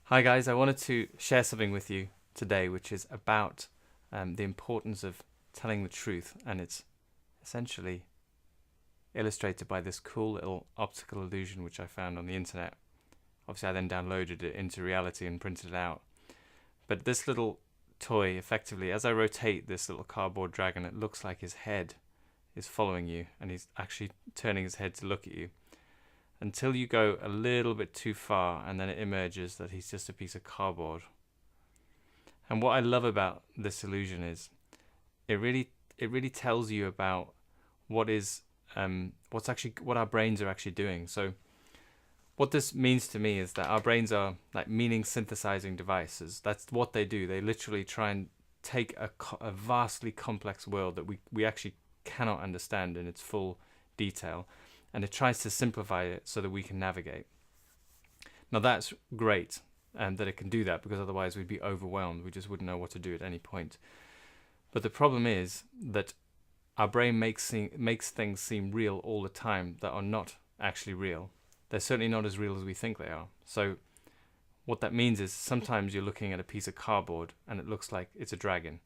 Hi guys, I wanted to share something with you today, which is about the importance of telling the truth, and it's essentially illustrated by this cool little optical illusion which I found on the internet. Obviously, I then downloaded it into reality and printed it out. But this little toy, effectively, as I rotate this little cardboard dragon, it looks like his head is following you, and he's actually turning his head to look at you until you go a little bit too far, and then it emerges that he's just a piece of cardboard. And what I love about this illusion is it really tells you about what is what our brains are actually doing. So what this means to me is that our brains are like meaning synthesizing devices. That's what they do. They literally try and take a vastly complex world that we actually cannot understand in its full detail, and it tries to simplify it so that we can navigate. Now that's great, that it can do that, because otherwise we'd be overwhelmed. We just wouldn't know what to do at any point. But the problem is that our brain makes things seem real all the time that are not actually real. They're certainly not as real as we think they are. So what that means is sometimes you're looking at a piece of cardboard and it looks like it's a dragon.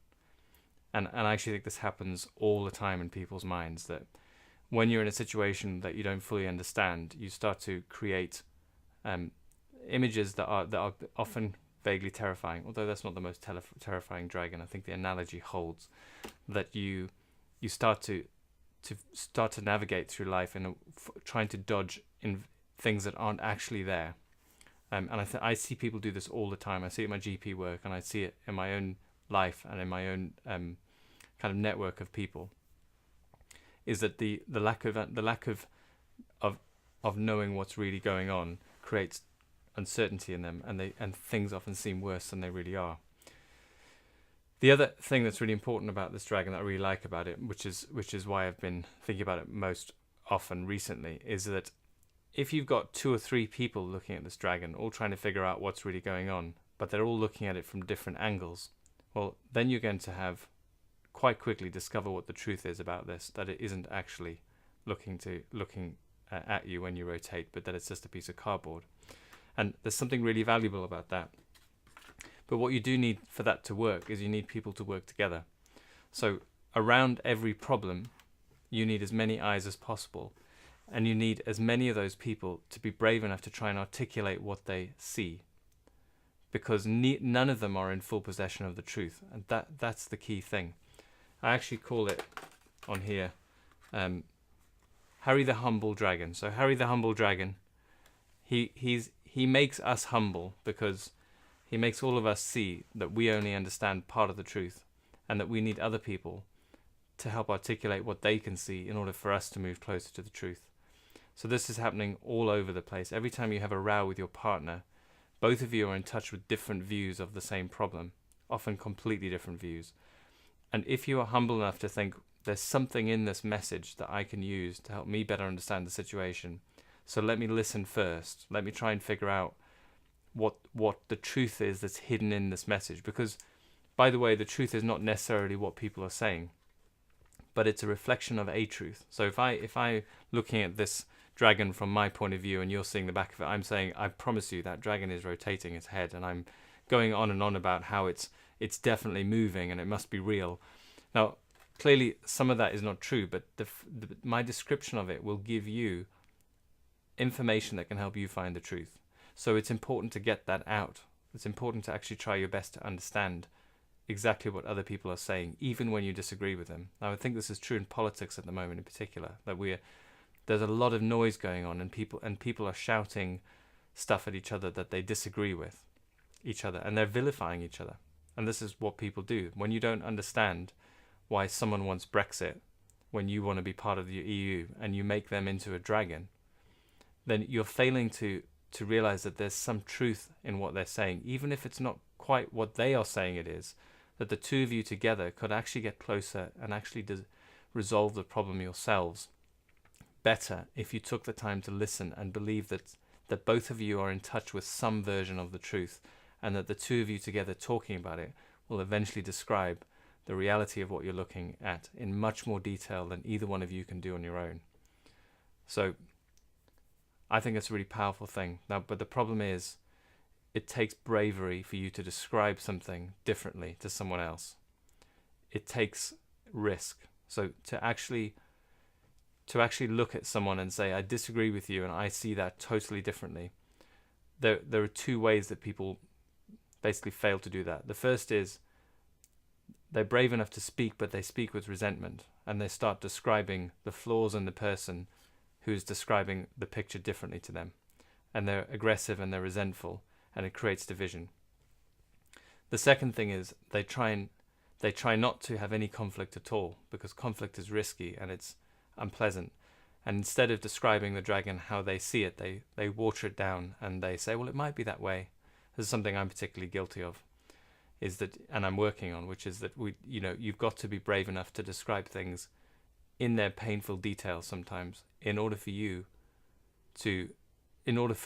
And I actually think this happens all the time in people's minds, that when you're in a situation that you don't fully understand, you start to create images that are often vaguely terrifying. Although that's not the most terrifying dragon. I think the analogy holds that you start to navigate through life in trying to dodge in things that aren't actually there. And I see people do this all the time. I see it in my GP work, and I see it in my own life and in my own kind of network of people. Is that the lack of knowing what's really going on creates uncertainty in them, and things often seem worse than they really are. The other thing that's really important about this dragon that I really like about it, which is why I've been thinking about it most often recently, is that if you've got 2 or 3 people looking at this dragon, all trying to figure out what's really going on, but they're all looking at it from different angles, well, then you're going to have quite quickly discover what the truth is about this, that it isn't actually looking at you when you rotate, but that it's just a piece of cardboard. And there's something really valuable about that. But what you do need for that to work is you need people to work together. So around every problem, you need as many eyes as possible, and you need as many of those people to be brave enough to try and articulate what they see, because none of them are in full possession of the truth, and that's the key thing. I actually call it on here Harry the Humble Dragon. So Harry the Humble Dragon, he makes us humble because he makes all of us see that we only understand part of the truth, and that we need other people to help articulate what they can see in order for us to move closer to the truth. So this is happening all over the place. Every time you have a row with your partner, both of you are in touch with different views of the same problem, often completely different views. And if you are humble enough to think, there's something in this message that I can use to help me better understand the situation, so let me listen first. Let me try and figure out what the truth is that's hidden in this message. Because, by the way, the truth is not necessarily what people are saying, but it's a reflection of a truth. So if I looking at this dragon from my point of view and you're seeing the back of it, I'm saying, I promise you that dragon is rotating its head, and I'm going on and on about how it's definitely moving and it must be real. Now, clearly some of that is not true, but my description of it will give you information that can help you find the truth. So it's important to get that out. It's important to actually try your best to understand exactly what other people are saying, even when you disagree with them. Now, I think this is true in politics at the moment in particular, that there's a lot of noise going on, and people are shouting stuff at each other that they disagree with each other, and they're vilifying each other. And this is what people do. When you don't understand why someone wants Brexit, when you want to be part of the EU, and you make them into a dragon, then you're failing to realize that there's some truth in what they're saying, even if it's not quite what they are saying it is, that the two of you together could actually get closer and actually resolve the problem yourselves better if you took the time to listen and believe that both of you are in touch with some version of the truth, and that the two of you together talking about it will eventually describe the reality of what you're looking at in much more detail than either one of you can do on your own. So I think it's a really powerful thing. Now, but the problem is, it takes bravery for you to describe something differently to someone else. It takes risk. So to actually look at someone and say, I disagree with you and I see that totally differently. There are two ways that people basically fail to do that. The first is they're brave enough to speak, but they speak with resentment, and they start describing the flaws in the person who's describing the picture differently to them. And they're aggressive and they're resentful, and it creates division. The second thing is they try not to have any conflict at all, because conflict is risky and it's unpleasant. And instead of describing the dragon how they see it, they water it down and they say, well, it might be that way. This is something I'm particularly guilty of, is that, and I'm working on, which is that you've got to be brave enough to describe things in their painful detail sometimes, in order for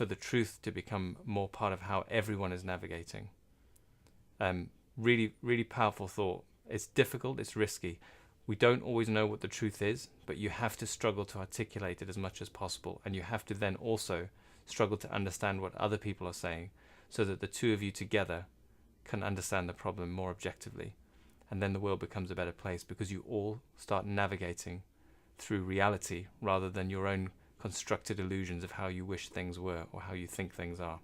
the truth to become more part of how everyone is navigating. Really, really powerful thought. It's difficult, it's risky. We don't always know what the truth is, but you have to struggle to articulate it as much as possible, and you have to then also struggle to understand what other people are saying, so that the two of you together can understand the problem more objectively, and then the world becomes a better place, because you all start navigating through reality rather than your own constructed illusions of how you wish things were or how you think things are.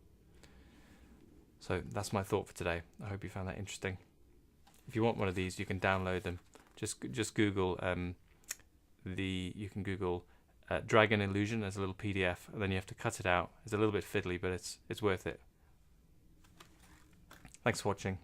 So that's my thought for today. I hope you found that interesting. If you want one of these, you can download them. Just Google you can Google Dragon Illusion as a little PDF, and then you have to cut it out. It's a little bit fiddly, but it's worth it. Thanks for watching.